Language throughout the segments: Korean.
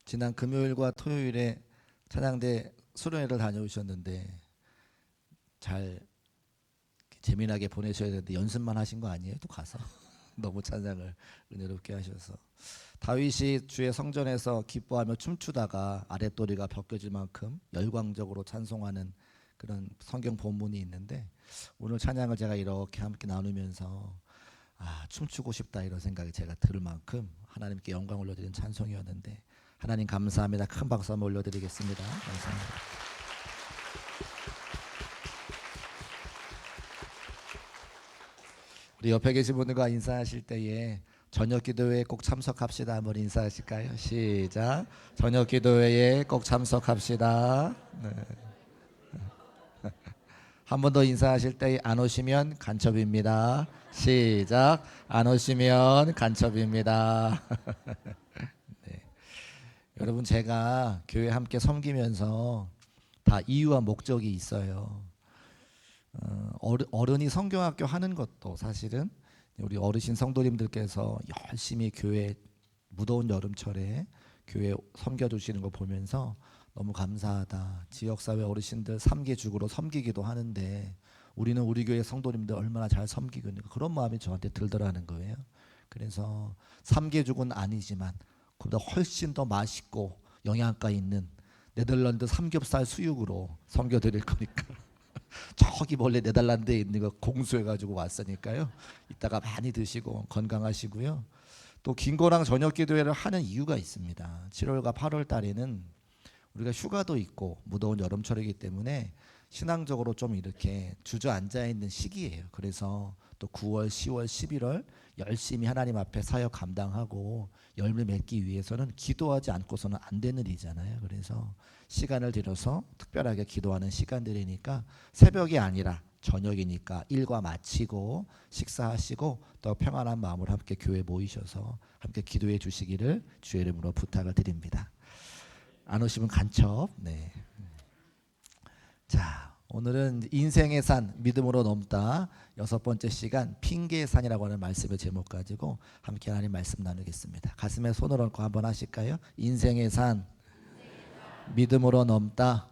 지난 금요일과 토요일에 찬양대 수련회를 다녀오셨는데 잘 재미나게 보내셔야 되는데 연습만 하신 거 아니에요? 또 가서 너무 찬양을 은혜롭게 하셔서 다윗이 주의 성전에서 기뻐하며 춤추다가 아랫도리가 벗겨질 만큼 열광적으로 찬송하는 그런 성경 본문이 있는데 오늘 찬양을 제가 이렇게 함께 나누면서 춤추고 싶다 이런 생각이 제가 들을 만큼 하나님께 영광 올려드리는 찬송이었는데 하나님 감사합니다. 큰 박수 한번 올려드리겠습니다. 감사합니다. 우리 옆에 계신 분들과 인사하실 때에 저녁 기도회에 꼭 참석합시다. 한번 인사하실까요? 시작. 저녁 기도회에 꼭 참석합시다. 네. 한 번 더 인사하실 때 안 오시면 간첩입니다. 시작. 안 오시면 간첩입니다. 네. 여러분 제가 교회 함께 섬기면서 다 이유와 목적이 있어요. 어른이 성경학교 하는 것도 사실은 우리 어르신 성도님들께서 열심히 교회 무더운 여름철에 교회 섬겨주시는 거 보면서 너무 감사하다. 지역사회 어르신들 3개죽으로 섬기기도 하는데 우리는 우리 교회 성도님들 얼마나 잘 섬기고 있는가 그런 마음이 저한테 들더라는 거예요. 그래서 3개죽은 아니지만 그보다 훨씬 더 맛있고 영양가 있는 네덜란드 삼겹살 수육으로 섬겨드릴 거니까 저기 원래 네덜란드에 있는 거 공수해가지고 왔으니까요. 이따가 많이 드시고 건강하시고요. 또 김고랑 저녁 기도회를 하는 이유가 있습니다. 7월과 8월 달에는 우리가 휴가도 있고 무더운 여름철이기 때문에 신앙적으로 좀 이렇게 주저앉아 있는 시기예요. 그래서 또 9월, 10월, 11월 열심히 하나님 앞에 사역 감당하고 열매 맺기 위해서는 기도하지 않고서는 안 되는 일이잖아요. 그래서 시간을 들여서 특별하게 기도하는 시간들이니까 새벽이 아니라 저녁이니까 일과 마치고 식사하시고 또 평안한 마음으로 함께 교회에 모이셔서 함께 기도해 주시기를 주의 이름으로 부탁을 드립니다. 안 오시면 간첩. 네. 자, 오늘은 인생의 산 믿음으로 넘다 6번째 시간 핑계의 산이라고 하는 말씀의 제목 가지고 함께 하나님 말씀 나누겠습니다. 가슴에 손을 얹고 한번 하실까요? 인생의 산 믿음으로 넘다.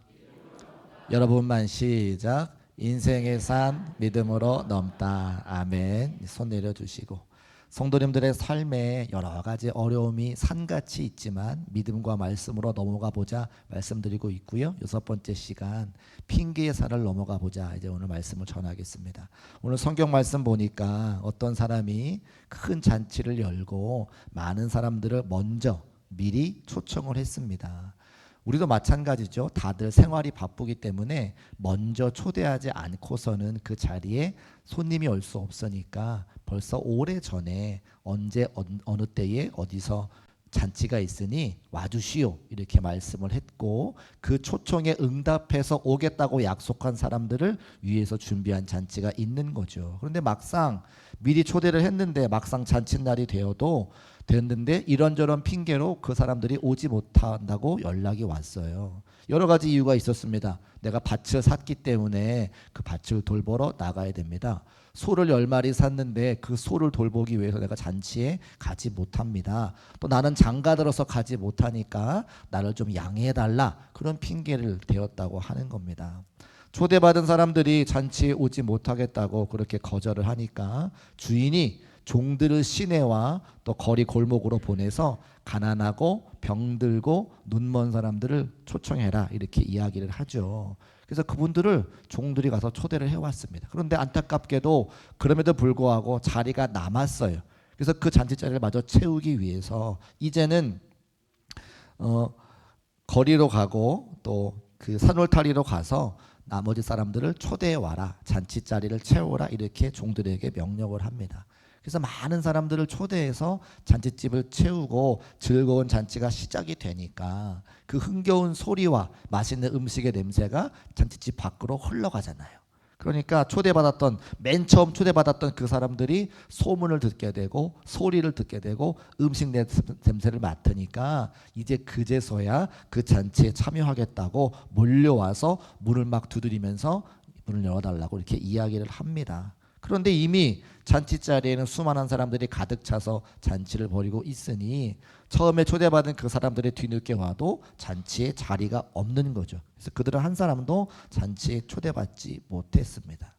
여러분만 시작. 인생의 산 믿음으로 넘다. 아멘. 손 내려주시고 성도님들의 삶에 여러 가지 어려움이 산같이 있지만 믿음과 말씀으로 넘어가 보자 말씀드리고 있고요. 6번째 시간 핑계의 산을 넘어가 보자 이제 오늘 말씀을 전하겠습니다. 오늘 성경 말씀 보니까 어떤 사람이 큰 잔치를 열고 많은 사람들을 먼저 미리 초청을 했습니다. 우리도 마찬가지죠. 다들 생활이 바쁘기 때문에 먼저 초대하지 않고서는 그 자리에 손님이 올 수 없으니까 벌써 오래전에 언제 어느 때에 어디서 잔치가 있으니 와주시오 이렇게 말씀을 했고 그 초청에 응답해서 오겠다고 약속한 사람들을 위해서 준비한 잔치가 있는 거죠. 그런데 막상 미리 초대를 했는데 막상 잔칫날이 되어도 됐는데 이런저런 핑계로 그 사람들이 오지 못한다고 연락이 왔어요. 여러 가지 이유가 있었습니다. 내가 밭을 샀기 때문에 그 밭을 돌보러 나가야 됩니다. 소를 10마리 샀는데 그 소를 돌보기 위해서 내가 잔치에 가지 못합니다. 또 나는 장가 들어서 가지 못하니까 나를 좀 양해해달라 그런 핑계를 대었다고 하는 겁니다. 초대받은 사람들이 잔치에 오지 못하겠다고 그렇게 거절을 하니까 주인이 종들을 시내와 또 거리 골목으로 보내서 가난하고 병들고 눈먼 사람들을 초청해라 이렇게 이야기를 하죠. 그래서 그분들을 종들이 가서 초대를 해왔습니다. 그런데 안타깝게도 그럼에도 불구하고 자리가 남았어요. 그래서 그 잔치 자리를 마저 채우기 위해서 이제는 거리로 가고 또 그 산울타리로 가서 나머지 사람들을 초대해 와라 잔치 자리를 채우라 이렇게 종들에게 명령을 합니다. 그래서 많은 사람들을 초대해서 잔치집을 채우고 즐거운 잔치가 시작이 되니까 그 흥겨운 소리와 맛있는 음식의 냄새가 잔치집 밖으로 흘러가잖아요. 그러니까 맨 처음 초대받았던 그 사람들이 소문을 듣게 되고 소리를 듣게 되고 음식 냄새를 맡으니까 이제 그제서야 그 잔치에 참여하겠다고 몰려와서 문을 막 두드리면서 문을 열어달라고 이렇게 이야기를 합니다. 그런데 이미 잔치 자리에는 수많은 사람들이 가득 차서 잔치를 벌이고 있으니 처음에 초대받은 그 사람들의 뒤늦게 와도 잔치에 자리가 없는 거죠. 그래서 그들은 한 사람도 잔치에 초대받지 못했습니다.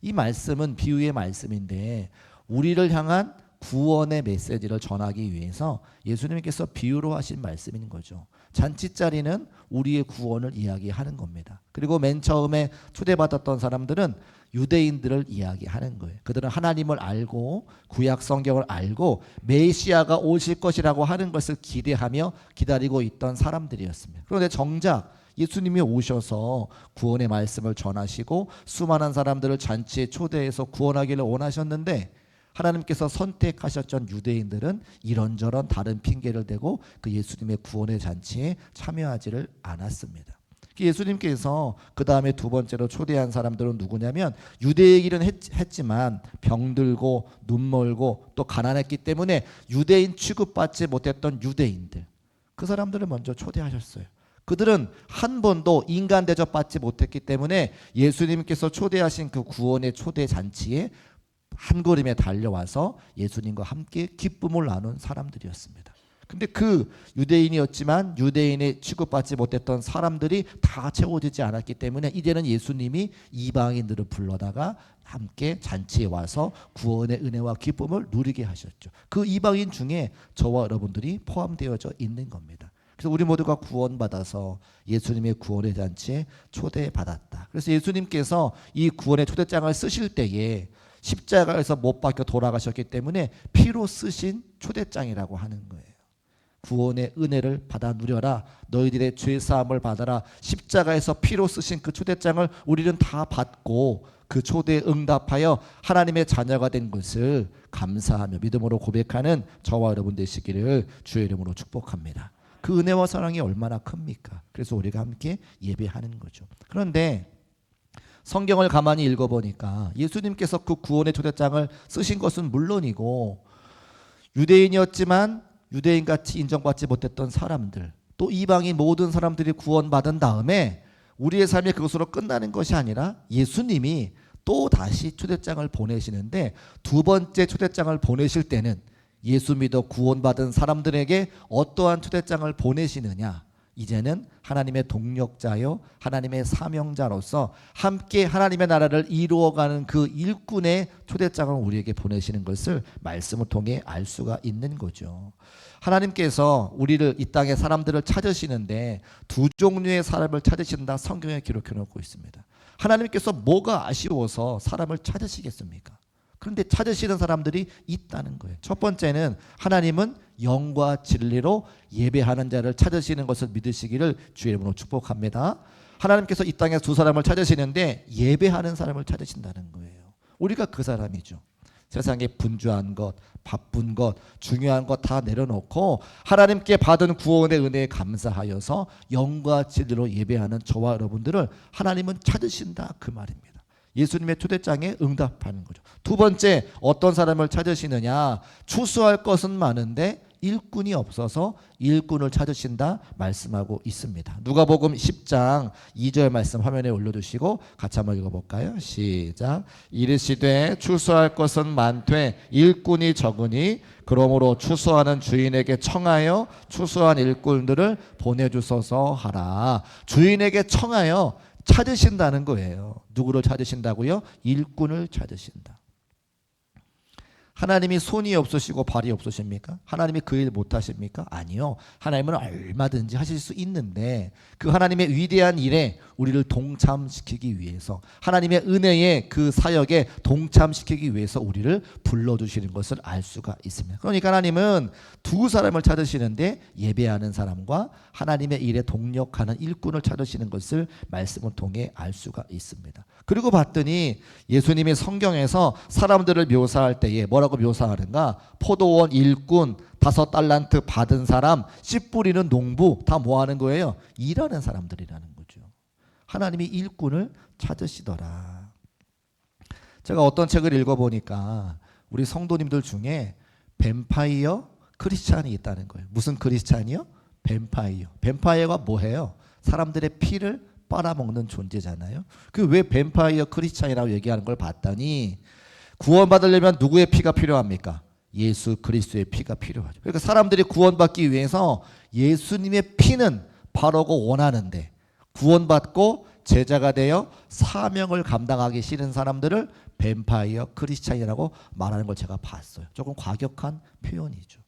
이 말씀은 비유의 말씀인데 우리를 향한 구원의 메시지를 전하기 위해서 예수님께서 비유로 하신 말씀인 거죠. 잔치 자리는 우리의 구원을 이야기하는 겁니다. 그리고 맨 처음에 초대받았던 사람들은 유대인들을 이야기하는 거예요. 그들은 하나님을 알고 구약 성경을 알고 메시아가 오실 것이라고 하는 것을 기대하며 기다리고 있던 사람들이었습니다. 그런데 정작 예수님이 오셔서 구원의 말씀을 전하시고 수많은 사람들을 잔치에 초대해서 구원하기를 원하셨는데 하나님께서 선택하셨던 유대인들은 이런저런 다른 핑계를 대고 그 예수님의 구원의 잔치에 참여하지를 않았습니다. 예수님께서 그 다음에 두 번째로 초대한 사람들은 누구냐면 유대이긴 했지만 병들고 눈멀고 또 가난했기 때문에 유대인 취급받지 못했던 유대인들, 그 사람들을 먼저 초대하셨어요. 그들은 한 번도 인간 대접받지 못했기 때문에 예수님께서 초대하신 그 구원의 초대 잔치에 한 걸음에 달려와서 예수님과 함께 기쁨을 나눈 사람들이었습니다. 근데 그 유대인이었지만 유대인의 취급받지 못했던 사람들이 다 채워지지 않았기 때문에 이제는 예수님이 이방인들을 불러다가 함께 잔치에 와서 구원의 은혜와 기쁨을 누리게 하셨죠. 그 이방인 중에 저와 여러분들이 포함되어져 있는 겁니다. 그래서 우리 모두가 구원받아서 예수님의 구원의 잔치에 초대받았다. 그래서 예수님께서 이 구원의 초대장을 쓰실 때에 십자가에서 못 박혀 돌아가셨기 때문에 피로 쓰신 초대장이라고 하는 거예요. 구원의 은혜를 받아 누려라. 너희들의 죄사함을 받아라. 십자가에서 피로 쓰신 그 초대장을 우리는 다 받고 그 초대에 응답하여 하나님의 자녀가 된 것을 감사하며 믿음으로 고백하는 저와 여러분 되시기를 주의 이름으로 축복합니다. 그 은혜와 사랑이 얼마나 큽니까? 그래서 우리가 함께 예배하는 거죠. 그런데 성경을 가만히 읽어보니까 예수님께서 그 구원의 초대장을 쓰신 것은 물론이고 유대인이었지만 유대인같이 인정받지 못했던 사람들, 또 이방인 모든 사람들이 구원받은 다음에 우리의 삶이 그것으로 끝나는 것이 아니라 예수님이 또 다시 초대장을 보내시는데 두 번째 초대장을 보내실 때는 예수 믿어 구원받은 사람들에게 어떠한 초대장을 보내시느냐? 이제는 하나님의 동력자요 하나님의 사명자로서 함께 하나님의 나라를 이루어가는 그 일꾼의 초대장을 우리에게 보내시는 것을 말씀을 통해 알 수가 있는 거죠. 하나님께서 우리를 이 땅의 사람들을 찾으시는데 두 종류의 사람을 찾으신다 성경에 기록해 놓고 있습니다. 하나님께서 뭐가 아쉬워서 사람을 찾으시겠습니까? 그런데 찾으시는 사람들이 있다는 거예요. 첫 번째는 하나님은 영과 진리로 예배하는 자를 찾으시는 것을 믿으시기를 주의 이름으로 축복합니다. 하나님께서 이 땅에 두 사람을 찾으시는데 예배하는 사람을 찾으신다는 거예요. 우리가 그 사람이죠. 세상에 분주한 것, 바쁜 것, 중요한 것 다 내려놓고 하나님께 받은 구원의 은혜에 감사하여서 영과 진리로 예배하는 저와 여러분들을 하나님은 찾으신다 그 말입니다. 예수님의 초대장에 응답하는 거죠. 두 번째, 어떤 사람을 찾으시느냐? 추수할 것은 많은데 일꾼이 없어서 일꾼을 찾으신다 말씀하고 있습니다. 누가복음 10장 2절 말씀 화면에 올려두시고 같이 한번 읽어볼까요? 시작. 이르시되 추수할 것은 많되 일꾼이 적으니 그러므로 추수하는 주인에게 청하여 추수한 일꾼들을 보내주소서 하라. 주인에게 청하여 찾으신다는 거예요. 누구를 찾으신다고요? 일꾼을 찾으신다. 하나님이 손이 없으시고 발이 없으십니까? 하나님이 그 일 못하십니까? 아니요. 하나님은 얼마든지 하실 수 있는데 그 하나님의 위대한 일에 우리를 동참시키기 위해서 하나님의 은혜의 그 사역에 동참시키기 위해서 우리를 불러주시는 것을 알 수가 있습니다. 그러니까 하나님은 두 사람을 찾으시는데 예배하는 사람과 하나님의 일에 동력하는 일꾼을 찾으시는 것을 말씀을 통해 알 수가 있습니다. 그리고 봤더니 예수님이 성경에서 사람들을 묘사할 때에 뭐라고 묘사하는가? 포도원 일꾼, 5달란트 받은 사람, 씨 뿌리는 농부 다 뭐 하는 거예요? 일하는 사람들이라는 거죠. 하나님이 일꾼을 찾으시더라. 제가 어떤 책을 읽어보니까 우리 성도님들 중에 뱀파이어 크리스찬이 있다는 거예요. 무슨 크리스찬이요? 뱀파이어. 뱀파이어가 뭐예요? 사람들의 피를 빨아먹는 존재잖아요. 그 왜 뱀파이어 크리스찬이라고 얘기하는 걸 봤더니 구원받으려면 누구의 피가 필요합니까? 예수 그리스도의 피가 필요하죠. 그러니까 사람들이 구원받기 위해서 예수님의 피는 바르고 원하는데, 구원받고 제자가 되어 사명을 감당하기 싫은 사람들을 뱀파이어 크리스찬이라고 말하는 걸 제가 봤어요. 조금 과격한 표현이죠.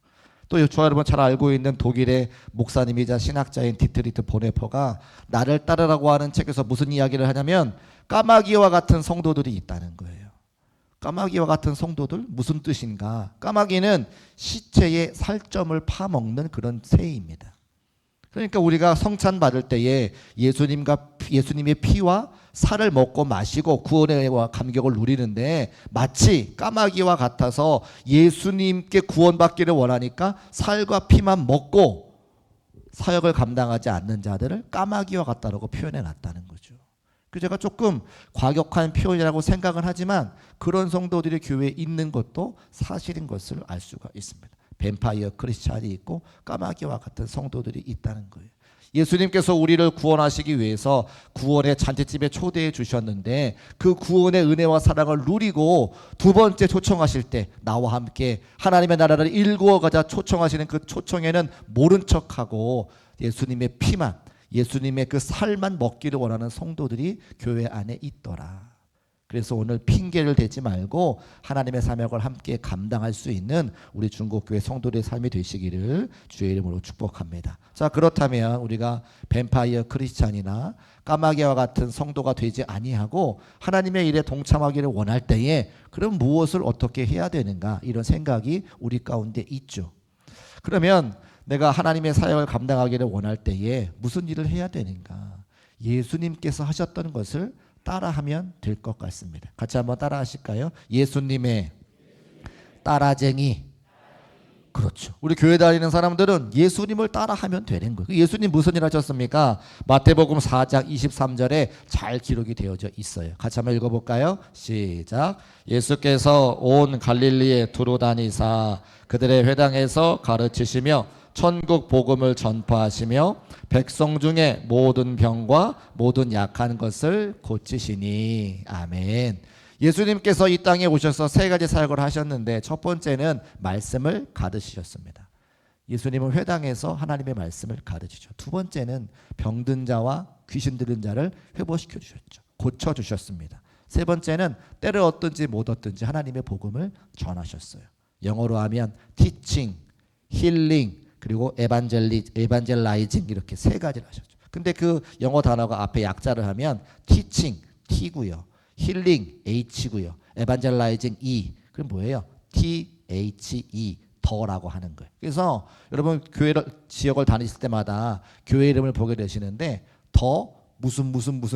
또 저 여러분 잘 알고 있는 독일의 목사님이자 신학자인 디트리트 보네퍼가 나를 따르라고 하는 책에서 무슨 이야기를 하냐면, 까마귀와 같은 성도들이 있다는 거예요. 까마귀와 같은 성도들, 무슨 뜻인가? 까마귀는 시체의 살점을 파먹는 그런 새입니다. 그러니까 우리가 성찬 받을 때에 예수님의 피와 살을 먹고 마시고 구원의 감격을 누리는데, 마치 까마귀와 같아서 예수님께 구원받기를 원하니까 살과 피만 먹고 사역을 감당하지 않는 자들을 까마귀와 같다라고 표현해 놨다는 거죠. 제가 조금 과격한 표현이라고 생각은 하지만 그런 성도들이 교회에 있는 것도 사실인 것을 알 수가 있습니다. 뱀파이어 크리스찬이 있고 까마귀와 같은 성도들이 있다는 거예요. 예수님께서 우리를 구원하시기 위해서 구원의 잔치집에 초대해 주셨는데, 그 구원의 은혜와 사랑을 누리고 두 번째 초청하실 때 나와 함께 하나님의 나라를 일구어 가자 초청하시는 그 초청에는 모른 척하고 예수님의 피만, 예수님의 그 살만 먹기를 원하는 성도들이 교회 안에 있더라. 그래서 오늘 핑계를 대지 말고 하나님의 사명을 함께 감당할 수 있는 우리 중국교회 성도들의 삶이 되시기를 주의 이름으로 축복합니다. 자, 그렇다면 우리가 뱀파이어 크리스찬이나 까마귀와 같은 성도가 되지 아니하고 하나님의 일에 동참하기를 원할 때에 그럼 무엇을 어떻게 해야 되는가, 이런 생각이 우리 가운데 있죠. 그러면 내가 하나님의 사역을 감당하기를 원할 때에 무슨 일을 해야 되는가? 예수님께서 하셨던 것을 따라하면 될 것 같습니다. 같이 한번 따라 하실까요? 예수님의 따라쟁이. 그렇죠. 우리 교회 다니는 사람들은 예수님을 따라하면 되는 거예요. 예수님 무슨 일 하셨습니까? 마태복음 4장 23절에 잘 기록이 되어져 있어요. 같이 한번 읽어볼까요? 시작. 예수께서 온 갈릴리에 두루 다니사 그들의 회당에서 가르치시며 천국 복음을 전파하시며 백성 중에 모든 병과 모든 약한 것을 고치시니. 아멘. 예수님께서 이 땅에 오셔서 세 가지 사역을 하셨는데, 첫 번째는 말씀을 가르치셨습니다. 예수님은 회당에서 하나님의 말씀을 가르치죠. 두 번째는 병든 자와 귀신 들린 자를 회복시켜 주셨죠. 고쳐 주셨습니다. 세 번째는 때를 얻든지 못 얻든지 하나님의 복음을 전하셨어요. 영어로 하면 teaching, healing, 그리고 에반젤라이징, 이렇게 세 가지를 하셨죠. 근데 그 영어 단어가 앞에 약자를 하면 teaching, T고요. healing, H고요. 에반젤라이징, E. 그럼 뭐예요? THE, 더라고 하는 거예요. 그래서 여러분 교회 지역을 다니실 때마다 교회 이름을 보게 되시는데 더 무슨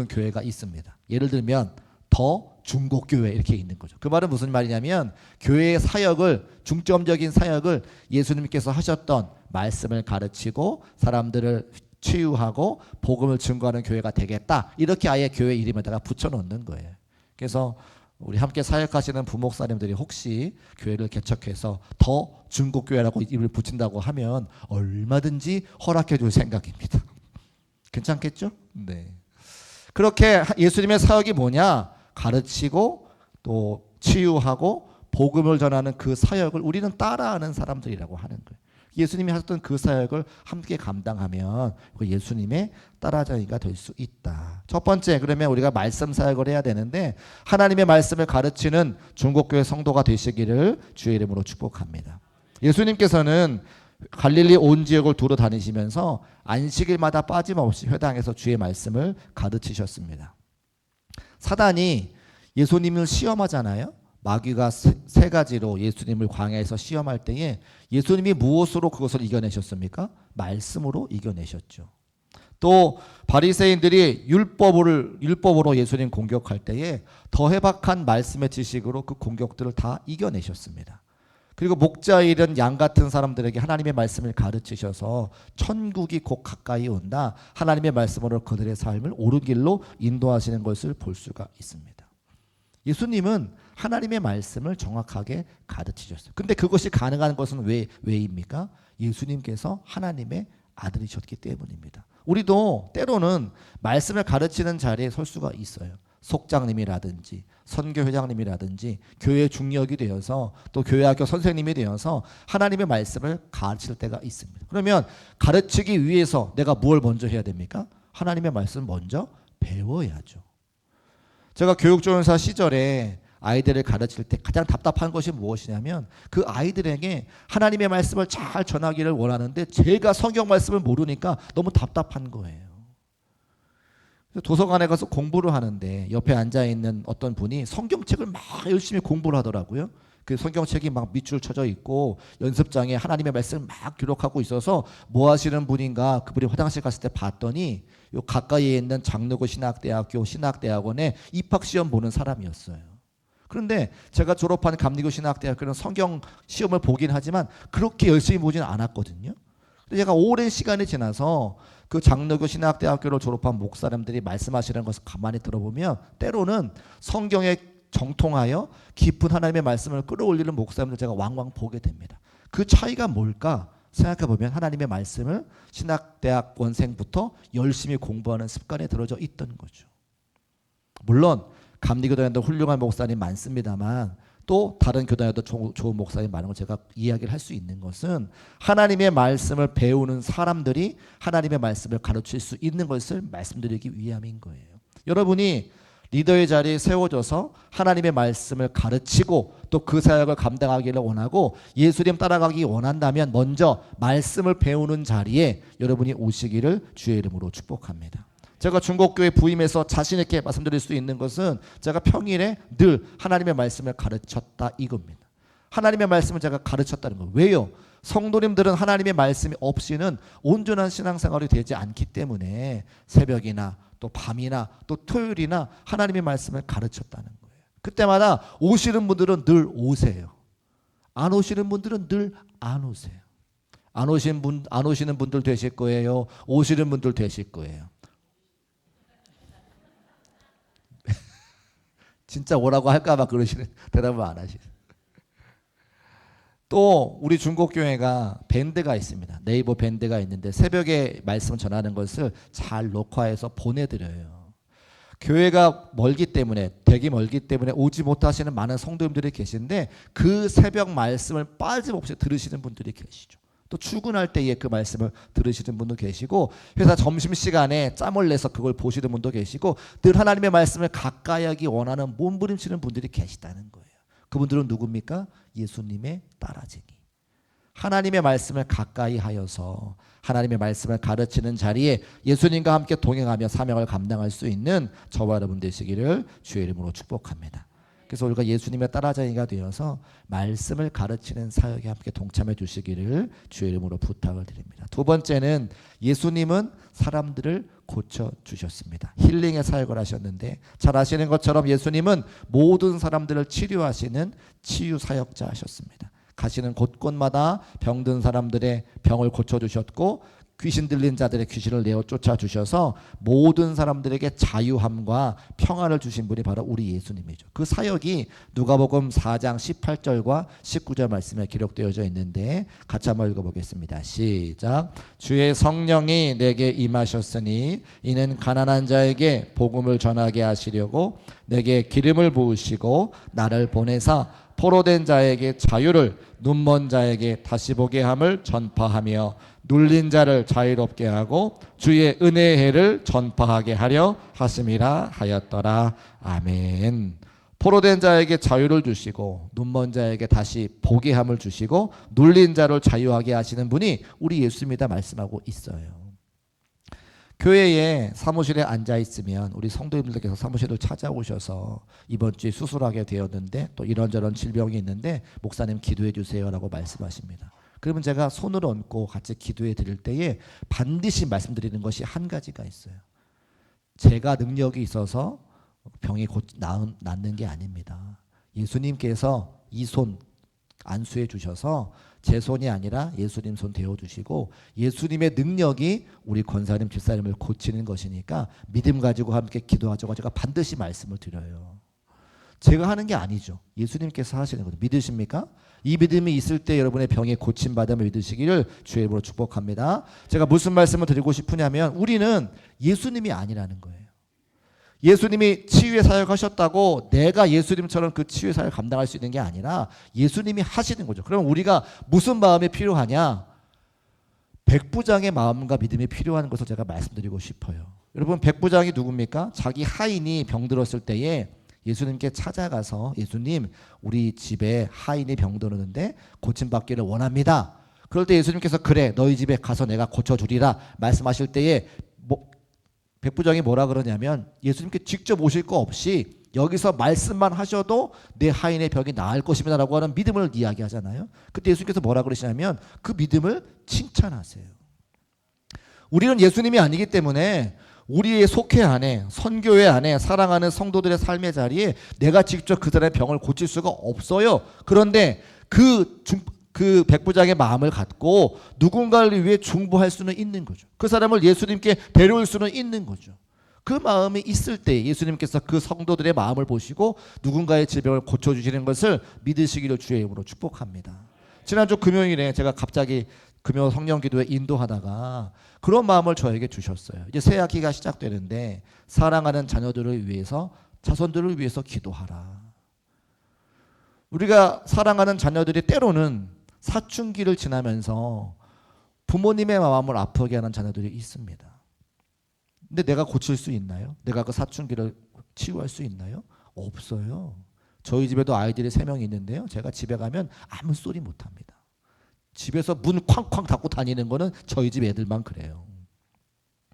교회가 있습니다. 예를 들면 더 중국교회 이렇게 있는 거죠. 그 말은 무슨 말이냐면 교회의 사역을, 중점적인 사역을 예수님께서 하셨던 말씀을 가르치고 사람들을 치유하고 복음을 증거하는 교회가 되겠다, 이렇게 아예 교회 이름에다가 붙여놓는 거예요. 그래서 우리 함께 사역하시는 부목사님들이 혹시 교회를 개척해서 더 중국교회라고 이름을 붙인다고 하면 얼마든지 허락해 줄 생각입니다. 괜찮겠죠? 네. 그렇게 예수님의 사역이 뭐냐? 가르치고 또 치유하고 복음을 전하는 그 사역을 우리는 따라하는 사람들이라고 하는 거예요. 예수님이 하셨던 그 사역을 함께 감당하면 예수님의 따라자기가 될 수 있다. 첫 번째, 그러면 우리가 말씀 사역을 해야 되는데 하나님의 말씀을 가르치는 중국교회 성도가 되시기를 주의 이름으로 축복합니다. 예수님께서는 갈릴리 온 지역을 두루 다니시면서 안식일마다 빠짐없이 회당에서 주의 말씀을 가르치셨습니다. 사단이 예수님을 시험하잖아요. 마귀가 세 가지로 예수님을 광야에서 시험할 때에 예수님이 무엇으로 그것을 이겨내셨습니까? 말씀으로 이겨내셨죠. 또 바리새인들이 율법으로 예수님 공격할 때에 더 해박한 말씀의 지식으로 그 공격들을 다 이겨내셨습니다. 그리고 목자 잃은 양 같은 사람들에게 하나님의 말씀을 가르치셔서 천국이 곧 가까이 온다, 하나님의 말씀으로 그들의 삶을 옳은 길로 인도하시는 것을 볼 수가 있습니다. 예수님은 하나님의 말씀을 정확하게 가르치셨어요. 근데 그것이 가능한 것은 왜입니까? 예수님께서 하나님의 아들이셨기 때문입니다. 우리도 때로는 말씀을 가르치는 자리에 설 수가 있어요. 속장님이라든지 선교회장님이라든지 교회 중역이 되어서 또 교회학교 선생님이 되어서 하나님의 말씀을 가르칠 때가 있습니다. 그러면 가르치기 위해서 내가 뭘 먼저 해야 됩니까? 하나님의 말씀을 먼저 배워야죠. 제가 교육조연사 시절에 아이들을 가르칠 때 가장 답답한 것이 무엇이냐면 그 아이들에게 하나님의 말씀을 잘 전하기를 원하는데 제가 성경 말씀을 모르니까 너무 답답한 거예요. 도서관에 가서 공부를 하는데 옆에 앉아있는 어떤 분이 성경책을 막 열심히 공부를 하더라고요. 그 성경책이 막 밑줄 쳐져 있고 연습장에 하나님의 말씀을 막 기록하고 있어서 뭐 하시는 분인가 그분이 화장실 갔을 때 봤더니 요 가까이에 있는 장로고 신학대학교 신학대학원에 입학시험 보는 사람이었어요. 그런데 제가 졸업한 감리교 신학대학교는 성경 시험을 보긴 하지만 그렇게 열심히 보진 않았거든요. 근데 제가 오랜 시간이 지나서 그 장로교 신학대학교를 졸업한 목사님들이 말씀하시는 것을 가만히 들어보면 때로는 성경에 정통하여 깊은 하나님의 말씀을 끌어올리는 목사님들 제가 왕왕 보게 됩니다. 그 차이가 뭘까 생각해보면 하나님의 말씀을 신학대학원생부터 열심히 공부하는 습관에 들어져 있던 거죠. 물론 감리교 다녀도 훌륭한 목사님 많습니다만 또 다른 교단에도 좋은 목사님 많은 걸 제가 이야기를 할 수 있는 것은 하나님의 말씀을 배우는 사람들이 하나님의 말씀을 가르칠 수 있는 것을 말씀드리기 위함인 거예요. 여러분이 리더의 자리에 세워져서 하나님의 말씀을 가르치고 또 그 사역을 감당하기를 원하고 예수님 따라가기 원한다면 먼저 말씀을 배우는 자리에 여러분이 오시기를 주의 이름으로 축복합니다. 제가 중국교회 부임해서 자신 있게 말씀드릴 수 있는 것은 제가 평일에 늘 하나님의 말씀을 가르쳤다 이겁니다. 하나님의 말씀을 제가 가르쳤다는 거예요. 왜요? 성도님들은 하나님의 말씀이 없이는 온전한 신앙생활이 되지 않기 때문에 새벽이나 또 밤이나 또 토요일이나 하나님의 말씀을 가르쳤다는 거예요. 그때마다 오시는 분들은 늘 오세요. 안 오시는 분들은 늘 안 오세요. 안 오시는 분들 되실 거예요. 오시는 분들 되실 거예요. 진짜 오라고 할까봐 그러시는 대답을 안 하시는. 또 우리 중국교회가 밴드가 있습니다. 네이버 밴드가 있는데 새벽에 말씀 전하는 것을 잘 녹화해서 보내드려요. 교회가 멀기 때문에 되게 멀기 때문에 오지 못하시는 많은 성도님들이 계신데 그 새벽 말씀을 빠짐없이 들으시는 분들이 계시죠. 또 출근할 때에 그 말씀을 들으시는 분도 계시고 회사 점심시간에 짬을 내서 그걸 보시는 분도 계시고 늘 하나님의 말씀을 가까이 하기 원하는 몸부림치는 분들이 계시다는 거예요. 그분들은 누굽니까? 예수님의 따라쟁이. 하나님의 말씀을 가까이 하여서 하나님의 말씀을 가르치는 자리에 예수님과 함께 동행하며 사명을 감당할 수 있는 저와 여러분 되시기를 주의 이름으로 축복합니다. 그래서 우리가 예수님의 따라쟁이가 되어서 말씀을 가르치는 사역에 함께 동참해 주시기를 주의 이름으로 부탁을 드립니다. 두 번째는 예수님은 사람들을 고쳐주셨습니다. 힐링의 사역을 하셨는데 잘 아시는 것처럼 예수님은 모든 사람들을 치료하시는 치유사역자 하셨습니다. 가시는 곳곳마다 병든 사람들의 병을 고쳐주셨고 귀신 들린 자들의 귀신을 내어 쫓아주셔서 모든 사람들에게 자유함과 평안을 주신 분이 바로 우리 예수님이죠. 그 사역이 누가복음 4장 18절과 19절 말씀에 기록되어져 있는데 같이 한번 읽어보겠습니다. 시작. 주의 성령이 내게 임하셨으니 이는 가난한 자에게 복음을 전하게 하시려고 내게 기름을 부으시고 나를 보내사 포로된 자에게 자유를 눈먼 자에게 다시 보게 함을 전파하며 눌린 자를 자유롭게 하고 주의 은혜의 해를 전파하게 하려 하심이라 하였더라. 아멘. 포로된 자에게 자유를 주시고 눈먼 자에게 다시 보게 함을 주시고 눌린 자를 자유하게 하시는 분이 우리 예수입니다 말씀하고 있어요. 교회에 사무실에 앉아 있으면 우리 성도님들께서 사무실을 찾아오셔서 이번 주에 수술하게 되었는데 또 이런저런 질병이 있는데 목사님 기도해 주세요라고 말씀하십니다. 그러면 제가 손을 얹고 같이 기도해 드릴 때에 반드시 말씀드리는 것이 한 가지가 있어요. 제가 능력이 있어서 병이 곧 낫는 게 아닙니다. 예수님께서 이 손 안수해 주셔서 제 손이 아니라 예수님 손 대어주시고 예수님의 능력이 우리 권사님 집사님을 고치는 것이니까 믿음 가지고 함께 기도하자고 제가 반드시 말씀을 드려요. 제가 하는 게 아니죠. 예수님께서 하시는 거죠. 믿으십니까? 이 믿음이 있을 때 여러분의 병이 고침받음을 믿으시기를 주의 이름으로 축복합니다. 제가 무슨 말씀을 드리고 싶으냐면 우리는 예수님이 아니라는 거예요. 예수님이 치유의 사역하셨다고 내가 예수님처럼 그 치유의 사역을 감당할 수 있는 게 아니라 예수님이 하시는 거죠. 그럼 우리가 무슨 마음이 필요하냐? 백부장의 마음과 믿음이 필요한 것을 제가 말씀드리고 싶어요. 여러분, 백부장이 누굽니까? 자기 하인이 병들었을 때에 예수님께 찾아가서 예수님, 우리 집에 하인이 병들었는데 고침받기를 원합니다. 그럴 때 예수님께서 그래, 너희 집에 가서 내가 고쳐주리라 말씀하실 때에 백부장이 뭐라 그러냐면 예수님께 직접 오실 거 없이 여기서 말씀만 하셔도 내 하인의 병이 나을 것입니다 라고 하는 믿음을 이야기하잖아요. 그때 예수님께서 뭐라 그러시냐면 그 믿음을 칭찬하세요. 우리는 예수님이 아니기 때문에 우리의 속회 안에, 선교회 안에 사랑하는 성도들의 삶의 자리에 내가 직접 그 사람의 병을 고칠 수가 없어요. 그런데 그 백부장의 마음을 갖고 누군가를 위해 중보할 수는 있는 거죠. 그 사람을 예수님께 데려올 수는 있는 거죠. 그 마음이 있을 때 예수님께서 그 성도들의 마음을 보시고 누군가의 질병을 고쳐주시는 것을 믿으시기를 주의 이름으로 축복합니다. 지난주 금요일에 제가 갑자기 금요 성령 기도에 인도하다가 그런 마음을 저에게 주셨어요. 이제 새 학기가 시작되는데 사랑하는 자녀들을 위해서, 자손들을 위해서 기도하라. 우리가 사랑하는 자녀들이 때로는 사춘기를 지나면서 부모님의 마음을 아프게 하는 자녀들이 있습니다. 근데 내가 고칠 수 있나요? 내가 그 사춘기를 치유할 수 있나요? 없어요. 저희 집에도 아이들이 3명이 있는데요. 제가 집에 가면 아무 소리 못합니다. 집에서 문 쾅쾅 닫고 다니는 거는 저희 집 애들만 그래요.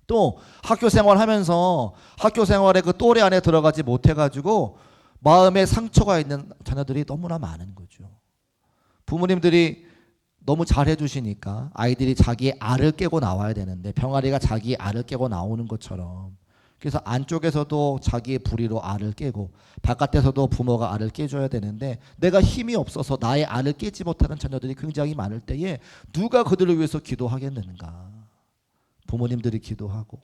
또 학교 생활하면서 학교 생활에 그 또래 안에 들어가지 못해가지고 마음에 상처가 있는 자녀들이 너무나 많은 거죠. 부모님들이 너무 잘해주시니까 아이들이 자기의 알을 깨고 나와야 되는데 병아리가 자기의 알을 깨고 나오는 것처럼, 그래서 안쪽에서도 자기의 불의로 알을 깨고 바깥에서도 부모가 알을 깨줘야 되는데 내가 힘이 없어서 나의 알을 깨지 못하는 자녀들이 굉장히 많을 때에 누가 그들을 위해서 기도하겠는가? 부모님들이 기도하고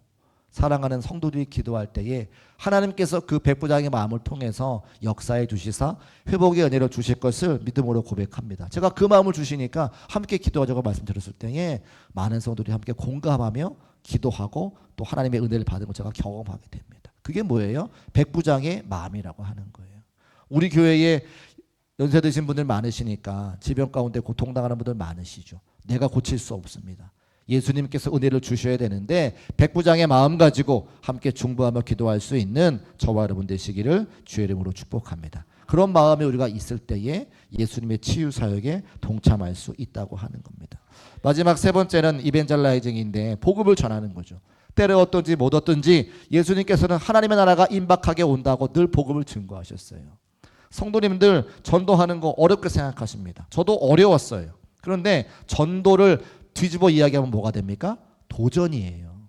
사랑하는 성도들이 기도할 때에 하나님께서 그 백부장의 마음을 통해서 역사해 주시사 회복의 은혜를 주실 것을 믿음으로 고백합니다. 제가 그 마음을 주시니까 함께 기도하자고 말씀드렸을 때에 많은 성도들이 함께 공감하며 기도하고 또 하나님의 은혜를 받은 걸 제가 경험하게 됩니다. 그게 뭐예요? 백부장의 마음이라고 하는 거예요. 우리 교회에 연세 드신 분들 많으시니까 질병 가운데 고통당하는 분들 많으시죠. 내가 고칠 수 없습니다. 예수님께서 은혜를 주셔야 되는데 백부장의 마음 가지고 함께 중보하며 기도할 수 있는 저와 여러분 되시기를 주의 이름으로 축복합니다. 그런 마음이 우리가 있을 때에 예수님의 치유 사역에 동참할 수 있다고 하는 겁니다. 마지막 3번째는 이벤젤라이징인데 복음을 전하는 거죠. 때를 얻든지 못 얻든지 예수님께서는 하나님의 나라가 임박하게 온다고 늘 복음을 증거하셨어요. 성도님들 전도하는 거 어렵게 생각하십니다. 저도 어려웠어요. 그런데 전도를 뒤집어 이야기하면 뭐가 됩니까? 도전이에요.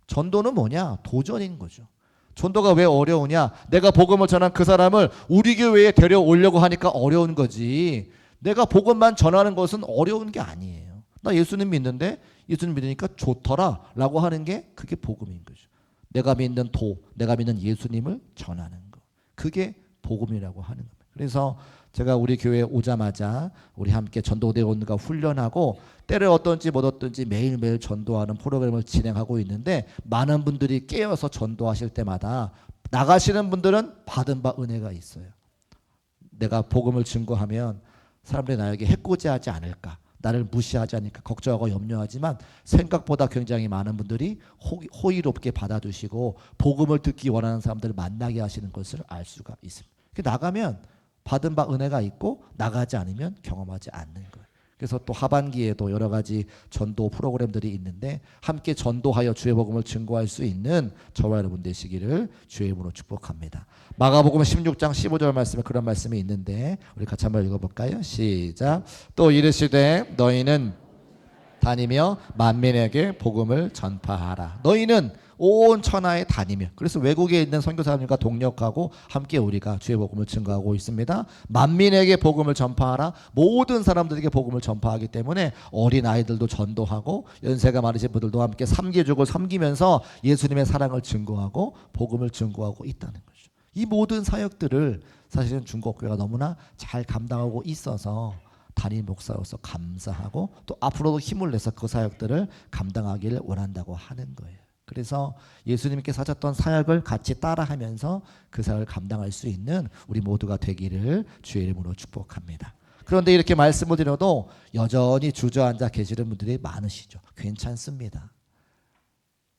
전도는 뭐냐? 도전인 거죠. 전도가 왜 어려우냐? 내가 복음을 전한 그 사람을 우리 교회에 데려오려고 하니까 어려운 거지. 내가 복음만 전하는 것은 어려운 게 아니에요. 나 예수님 믿는데 예수님 믿으니까 좋더라 라고 하는 게 그게 복음인 거죠. 내가 믿는 내가 믿는 예수님을 전하는 거. 그게 복음이라고 하는 겁니다. 그래서 제가 우리 교회에 오자마자 우리 함께 전도대원과 훈련하고 때를 얻든지 못 얻든지 매일매일 전도하는 프로그램을 진행하고 있는데 많은 분들이 깨어서 전도하실 때마다 나가시는 분들은 받은 바 은혜가 있어요. 내가 복음을 증거하면 사람들이 나에게 해코지하지 않을까, 나를 무시하지 않을까 걱정하고 염려하지만 생각보다 굉장히 많은 분들이 호의롭게 받아주시고 복음을 듣기 원하는 사람들을 만나게 하시는 것을 알 수가 있습니다. 나가면 받은 바 은혜가 있고 나가지 않으면 경험하지 않는 거예요. 그래서 또 하반기에도 여러 가지 전도 프로그램들이 있는데 함께 전도하여 주의 복음을 증거할 수 있는 저와 여러분 되시기를 주의 이름으로 축복합니다. 마가복음 16장 15절 말씀에 그런 말씀이 있는데 우리 같이 한번 읽어볼까요? 시작. 또 이르시되 너희는 다니며 만민에게 복음을 전파하라. 너희는 온 천하에 다니며, 그래서 외국에 있는 선교사님과 동력하고 함께 우리가 주의 복음을 증거하고 있습니다. 만민에게 복음을 전파하라. 모든 사람들에게 복음을 전파하기 때문에 어린 아이들도 전도하고 연세가 많으신 분들도 함께 삼계족을 섬기면서 예수님의 사랑을 증거하고 복음을 증거하고 있다는 거죠. 이 모든 사역들을 사실은 중국교회가 너무나 잘 감당하고 있어서 담임 목사로서 감사하고 또 앞으로도 힘을 내서 그 사역들을 감당하기를 원한다고 하는 거예요. 그래서 예수님께서 하셨던 사역을 같이 따라하면서 그 사역을 감당할 수 있는 우리 모두가 되기를 주의 이름으로 축복합니다. 그런데 이렇게 말씀을 드려도 여전히 주저앉아 계시는 분들이 많으시죠. 괜찮습니다.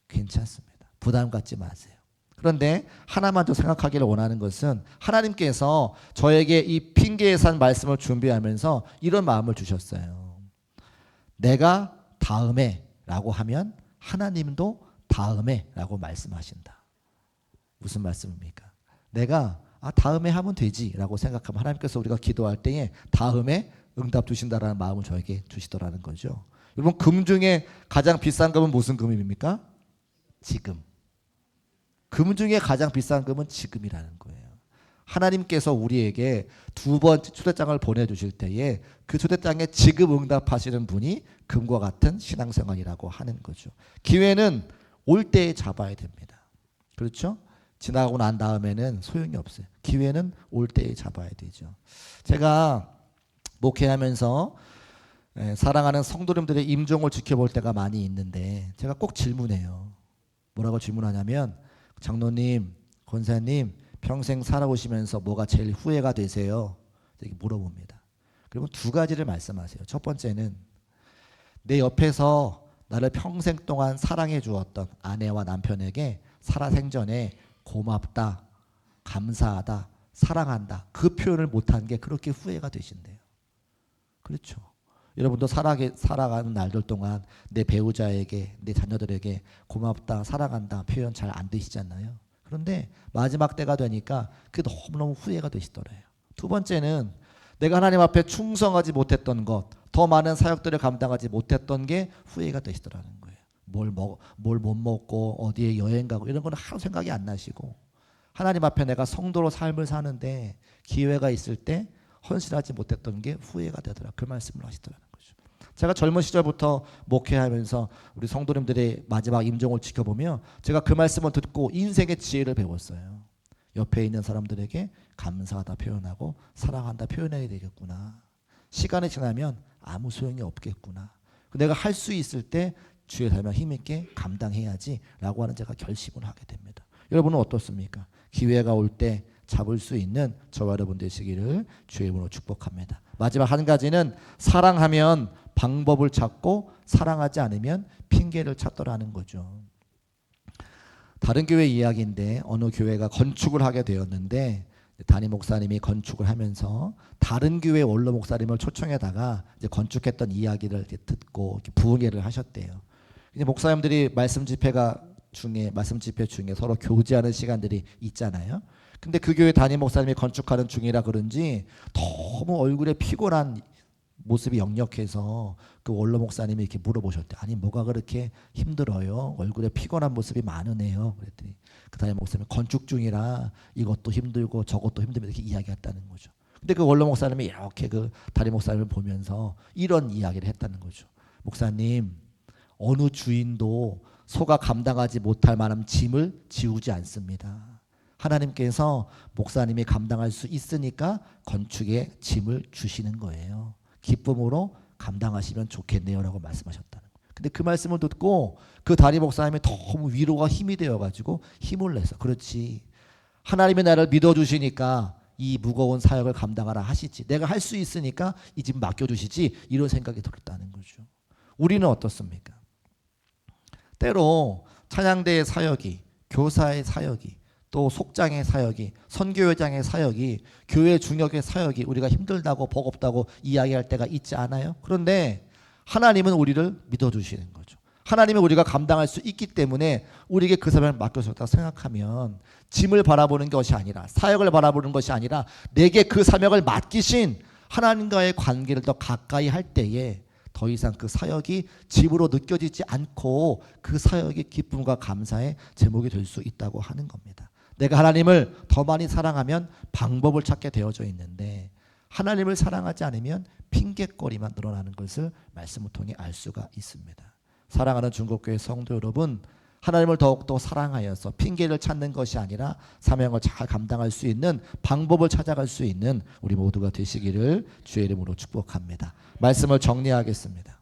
괜찮습니다. 부담 갖지 마세요. 그런데 하나만 더 생각하기를 원하는 것은 하나님께서 저에게 이 핑계의 산 말씀을 준비하면서 이런 마음을 주셨어요. 내가 다음에 라고 하면 하나님도 다음에 라고 말씀하신다. 무슨 말씀입니까? 내가 다음에 하면 되지 라고 생각하면 하나님께서 우리가 기도할 때에 다음에 응답 주신다라는 마음을 저에게 주시더라는 거죠. 여러분, 금 중에 가장 비싼 금은 무슨 금입니까? 지금. 금 중에 가장 비싼 금은 지금이라는 거예요. 하나님께서 우리에게 두 번째 초대장을 보내주실 때에 그 초대장에 지금 응답하시는 분이 금과 같은 신앙생활이라고 하는 거죠. 기회는 올 때에 잡아야 됩니다. 그렇죠? 지나가고 난 다음에는 소용이 없어요. 기회는 올 때에 잡아야 되죠. 제가 목회하면서 사랑하는 성도님들의 임종을 지켜볼 때가 많이 있는데 제가 꼭 질문해요. 뭐라고 질문하냐면, 장로님, 권사님, 평생 살아오시면서 뭐가 제일 후회가 되세요? 이렇게 물어봅니다. 그러면 두 가지를 말씀하세요. 첫 번째는 내 옆에서 나를 평생 동안 사랑해 주었던 아내와 남편에게 살아생전에 고맙다, 감사하다, 사랑한다, 그 표현을 못한 게 그렇게 후회가 되신대요. 그렇죠. 여러분도 살아가는 날들 동안 내 배우자에게, 내 자녀들에게 고맙다, 사랑한다 표현 잘 안 되시잖아요. 그런데 마지막 때가 되니까 그게 너무너무 후회가 되시더래요. 두 번째는 내가 하나님 앞에 충성하지 못했던 것, 더 많은 사역들을 감당하지 못했던 게 후회가 되시더라는 거예요. 뭘 못 먹고 어디에 여행 가고 이런 거는 하루 생각이 안 나시고, 하나님 앞에 내가 성도로 삶을 사는데 기회가 있을 때 헌신하지 못했던 게 후회가 되더라. 그 말씀을 하시더라는 거죠. 제가 젊은 시절부터 목회하면서 우리 성도님들의 마지막 임종을 지켜보며 제가 그 말씀을 듣고 인생의 지혜를 배웠어요. 옆에 있는 사람들에게 감사하다 표현하고 사랑한다 표현해야 되겠구나. 시간이 지나면 아무 소용이 없겠구나. 내가 할 수 있을 때 주의 삶을 힘있게 감당해야지 라고 하는 제가 결심을 하게 됩니다. 여러분은 어떻습니까? 기회가 올 때 잡을 수 있는 저와 여러분 되시기를 주의 이름으로 축복합니다. 마지막 한 가지는 사랑하면 방법을 찾고 사랑하지 않으면 핑계를 찾더라는 거죠. 다른 교회 이야기인데 어느 교회가 건축을 하게 되었는데 담임 목사님이 건축을 하면서 다른 교회 원로 목사님을 초청해다가 이제 건축했던 이야기를 이렇게 듣고 이렇게 부흥회를 하셨대요. 이제 목사님들이 말씀 집회 중에 서로 교제하는 시간들이 있잖아요. 근데 그 교회 담임 목사님이 건축하는 중이라 그런지 너무 얼굴에 피곤한 모습이 역력해서 그 원로 목사님이 이렇게 물어보셨대. 아니 뭐가 그렇게 힘들어요? 얼굴에 피곤한 모습이 많으네요. 그랬더니 그 담임 목사님이 건축 중이라 이것도 힘들고 저것도 힘들면 이렇게 이야기했다는 거죠. 근데 그 원로 목사님이 이렇게 그 담임 목사님을 보면서 이런 이야기를 했다는 거죠. 목사님, 어느 주인도 소가 감당하지 못할 만한 짐을 지우지 않습니다. 하나님께서 목사님이 감당할 수 있으니까 건축에 짐을 주시는 거예요. 기쁨으로 감당하시면 좋겠네요 라고 말씀하셨다는 거예요. 근데 그 말씀을 듣고 그 담임 목사님이 너무 위로가 힘이 되어가지고 힘을 내서, 그렇지, 하나님이 나를 믿어주시니까 이 무거운 사역을 감당하라 하시지, 내가 할 수 있으니까 이 짐 맡겨주시지, 이런 생각이 들었다는 거죠. 우리는 어떻습니까? 때로 찬양대의 사역이, 교사의 사역이, 또 속장의 사역이, 선교회장의 사역이, 교회 중역의 사역이 우리가 힘들다고 버겁다고 이야기할 때가 있지 않아요? 그런데 하나님은 우리를 믿어주시는 거죠. 하나님은 우리가 감당할 수 있기 때문에 우리에게 그 사명을 맡겨줬다고 생각하면 짐을 바라보는 것이 아니라, 사역을 바라보는 것이 아니라 내게 그 사명을 맡기신 하나님과의 관계를 더 가까이 할 때에 더 이상 그 사역이 짐으로 느껴지지 않고 그 사역이 기쁨과 감사의 제목이 될 수 있다고 하는 겁니다. 내가 하나님을 더 많이 사랑하면 방법을 찾게 되어져 있는데 하나님을 사랑하지 않으면 핑계거리만 늘어나는 것을 말씀을 통해 알 수가 있습니다. 사랑하는 중국교회 성도 여러분, 하나님을 더욱더 사랑하여서 핑계를 찾는 것이 아니라 사명을 잘 감당할 수 있는 방법을 찾아갈 수 있는 우리 모두가 되시기를 주의 이름으로 축복합니다. 말씀을 정리하겠습니다.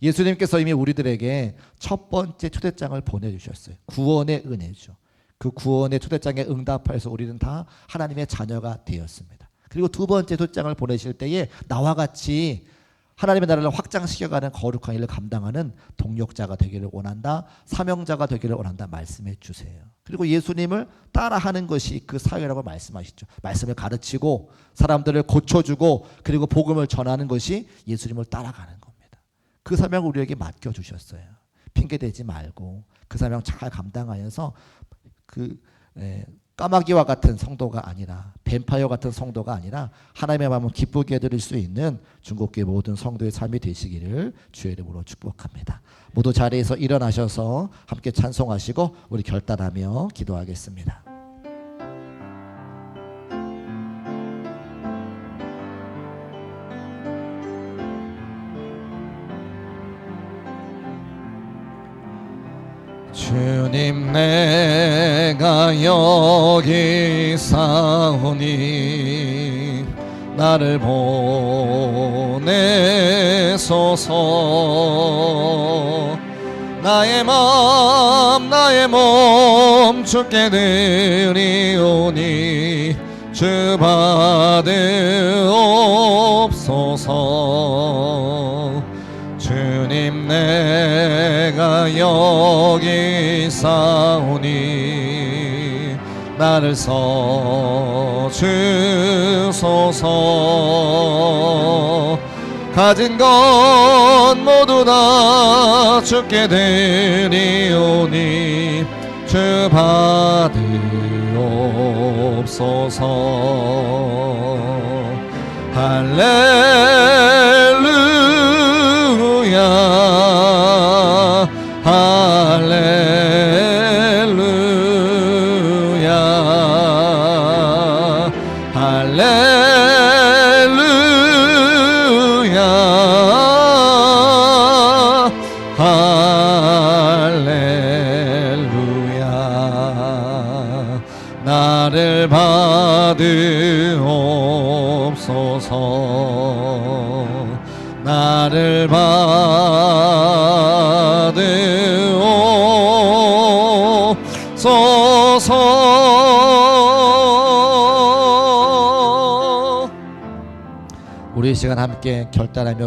예수님께서 이미 우리들에게 첫 번째 초대장을 보내주셨어요. 구원의 은혜죠. 그 구원의 초대장에 응답하여서 우리는 다 하나님의 자녀가 되었습니다. 그리고 두 번째 초대장을 보내실 때에 나와 같이 하나님의 나라를 확장시켜가는 거룩한 일을 감당하는 동력자가 되기를 원한다, 사명자가 되기를 원한다 말씀해 주세요. 그리고 예수님을 따라하는 것이 그 사회라고 말씀하시죠. 말씀을 가르치고 사람들을 고쳐주고 그리고 복음을 전하는 것이 예수님을 따라가는 겁니다. 그 사명을 우리에게 맡겨주셨어요. 핑계대지 말고 그 사명 잘 감당하여서 까마귀와 같은 성도가 아니라 뱀파이어 같은 성도가 아니라 하나님의 마음을 기쁘게 해드릴 수 있는 중국교회 모든 성도의 삶이 되시기를 주의 이름으로 축복합니다. 모두 자리에서 일어나셔서 함께 찬송하시고 우리 결단하며 기도하겠습니다. 주님 내가 여기 사오니 나를 보내소서. 나의 몸 주께 드리오니 주 받으옵소서. 주님 내가 여기 사오니 나를 써주소서. 가진 것 모두 다 주께 드리오니 주 받으옵소서. 할렐루야 할렐루야 할렐루야 할렐루야. 나를 받으옵소서. 나를 받으옵소서. 우리 시간 함께 결단하며